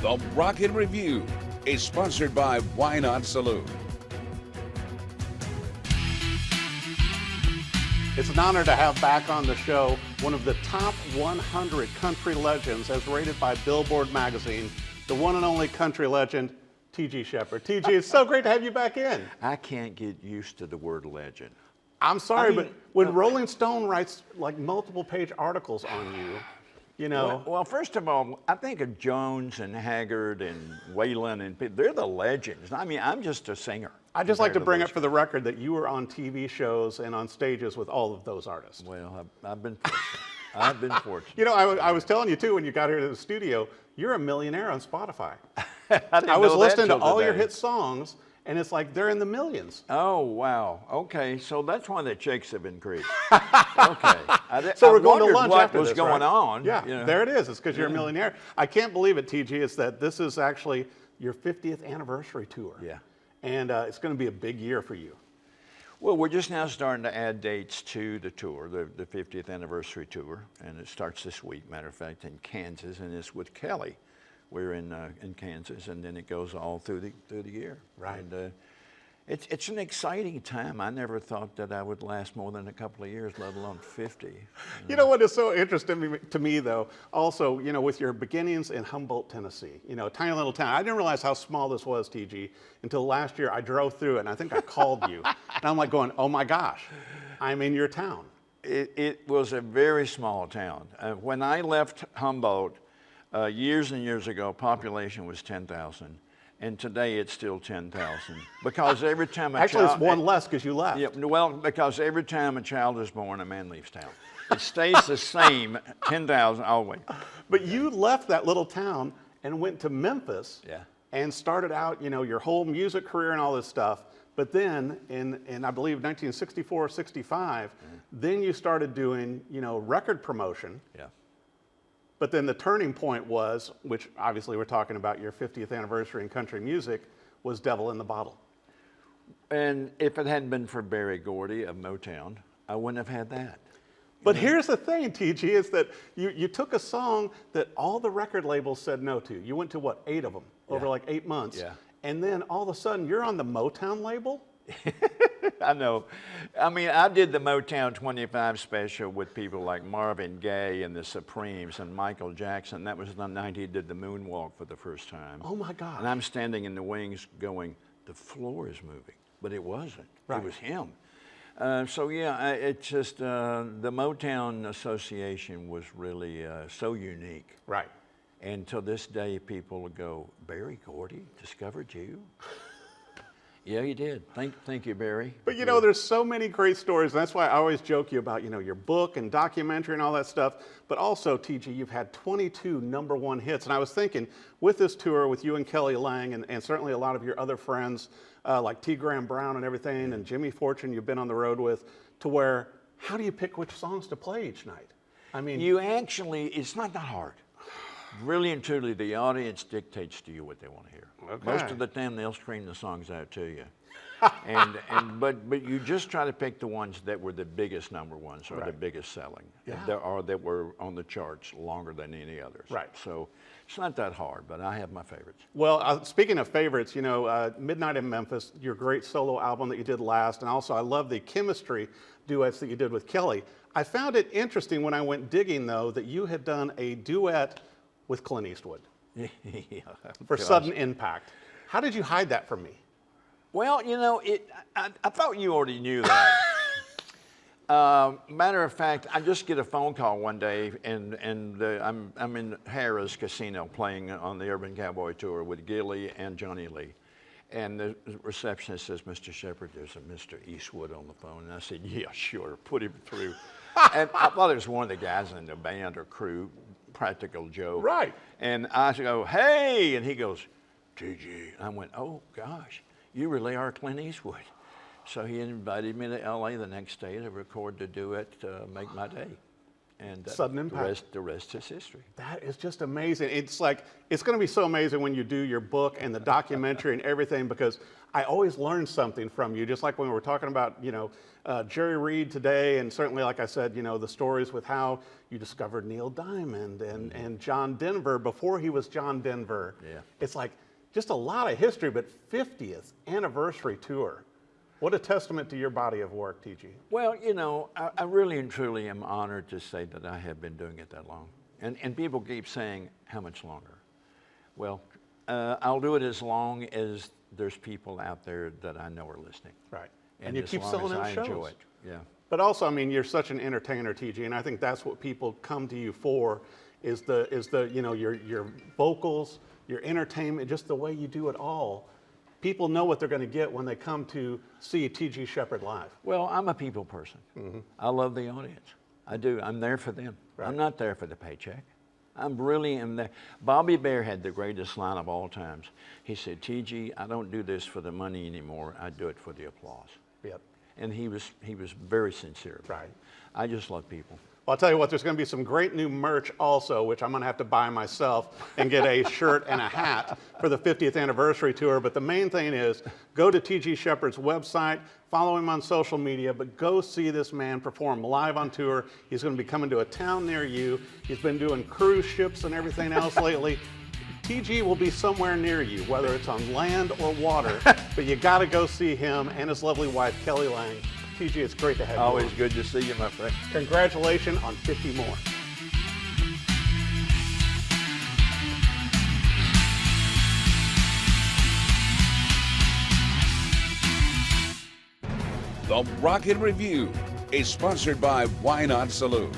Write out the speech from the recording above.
The Rocket Review is sponsored by Why Not Saloon. It's an honor to have back on the show one of the top 100 country legends as rated by Billboard magazine, the one and only country legend, T.G. Sheppard. T.G., it's so great to have you back in. I can't get used to the word legend. I'm sorry, but when Rolling Stone writes like multiple page articles on you, you know. Well, first of all, I think of Jones and Haggard and Waylon and they're the legends. I mean, I'm just a singer. I'd just like to bring up for the record that you were on TV shows and on stages with all of those artists. Well, I've been fortunate. I've been fortunate. You know, I was telling you too when you got here to the studio, you're a millionaire on Spotify. I was listening to all your hit songs, and it's like they're in the millions. Oh, wow. Okay, so that's why the checks have increased. Okay. So we're going to lunch what after was this, going right? on. Yeah, you know. there it is. It's because you're a millionaire. I can't believe it, TG. It's that this is actually your 50th anniversary tour. Yeah. And it's going to be a big year for you. Well, we're just now starting to add dates to the tour, the 50th anniversary tour, and it starts this week, matter of fact, in Kansas, and it's with Kelly. We're in Kansas, and then it goes all through the year. Right. And it's an exciting time. I never thought that I would last more than a couple of years, let alone 50. You know what is so interesting to me, though, also, you know, with your beginnings in Humboldt, Tennessee, you know, a tiny little town. I didn't realize how small this was, TG, until last year I drove through it, and I think I called you. And I'm like going, oh my gosh, I'm in your town. It was a very small town. When I left Humboldt years and years ago, population was 10,000. And today it's still 10,000 because every time Actually, it's one less because you left. Yeah, well, because every time a child is born, a man leaves town. It stays the same, 10,000 always. But you left that little town and went to Memphis. Yeah. And started out, you know, your whole music career and all this stuff. But then in I believe 1964, 65, then you started doing, you know, record promotion. Yeah. But then the turning point was, which obviously we're talking about your 50th anniversary in country music, was Devil in the Bottle. And if it hadn't been for Berry Gordy of Motown, I wouldn't have had that. But here's the thing, TG, is that you took a song that all the record labels said no to. You went to, what, 8 of them over like 8 months. Yeah. And then all of a sudden you're on the Motown label? I know. I mean, I did the Motown 25 special with people like Marvin Gaye and the Supremes and Michael Jackson. That was the night he did the moonwalk for the first time. Oh my God. And I'm standing in the wings going, the floor is moving. But it wasn't. Right. It was him. So yeah, it's just the Motown Association was really so unique. Right. And to this day, people go, Berry Gordy discovered you? Yeah, he did. Thank you, Barry. But you know, there's so many great stories. And that's why I always joke you about, you know, your book and documentary and all that stuff. But also, TG, you've had 22 #1 hits. And I was thinking, with this tour, with you and Kelly Lang, and certainly a lot of your other friends, like T. Graham Brown and everything, and Jimmy Fortune you've been on the road with, to where, how do you pick which songs to play each night? I mean, you actually, it's not that hard. Really and truly, the audience dictates to you what they want to hear. Okay. Most of the time, they'll scream the songs out to you. But you just try to pick the ones that were the biggest #1s or the biggest selling, or that were on the charts longer than any others. Right. So it's not that hard, but I have my favorites. well, speaking of favorites, you know, Midnight in Memphis, your great solo album that you did last, and also I love the chemistry duets that you did with Kelly. I found it interesting when I went digging, though, that you had done a duet with Clint Eastwood for Sudden Impact. How did you hide that from me? Well, you know, I thought you already knew that. Matter of fact, I just get a phone call one day, and I'm in Harrah's Casino playing on the Urban Cowboy Tour with Gilly and Johnny Lee. And the receptionist says, Mr. Sheppard, there's a Mr. Eastwood on the phone. And I said, yeah, sure, put him through. And I thought it was one of the guys in the band or crew, Practical Joe. Right. And I go, hey, and he goes, TG. And I went, oh, gosh, you really are Clint Eastwood. So he invited me to LA the next day to record the duet, Make My Day. and Sudden impact. The rest is history. That is just amazing. It's like, it's going to be so amazing when you do your book and the documentary and everything, because I always learn something from you, just like when we were talking about, Jerry Reed today, and certainly, like I said, the stories with how you discovered Neil Diamond and John Denver before he was John Denver. Yeah. It's like just a lot of history, but 50th anniversary tour. What a testament to your body of work, TG. Well, I really and truly am honored to say that I have been doing it that long. And people keep saying, how much longer? Well, I'll do it as long as there's people out there that I know are listening. Right. And you as keep long selling as out I shows. enjoy it. Yeah. But also, I mean, you're such an entertainer, TG, and I think that's what people come to you for, is your vocals, your entertainment, just the way you do it all. People know what they're going to get when they come to see T.G. Sheppard live. Well, I'm a people person. I love the audience. I do. I'm there for them. Right. I'm not there for the paycheck. I'm really am there. Bobby Bear had the greatest line of all times. He said, T.G., I don't do this for the money anymore. I do it for the applause. Yep. And he was very sincere. Right. I just love people. Well, I'll tell you what, there's going to be some great new merch also, which I'm going to have to buy myself and get a shirt and a hat for the 50th anniversary tour. But the main thing is, go to T.G. Sheppard's website, follow him on social media, but go see this man perform live on tour. He's going to be coming to a town near you. He's been doing cruise ships and everything else lately. TG will be somewhere near you, whether it's on land or water, but you got to go see him and his lovely wife, Kelly Lang. TG, it's great to have you. Always on. good to see you, my friend. Congratulations on 50 more. The Rocket Review is sponsored by Why Not Saloon.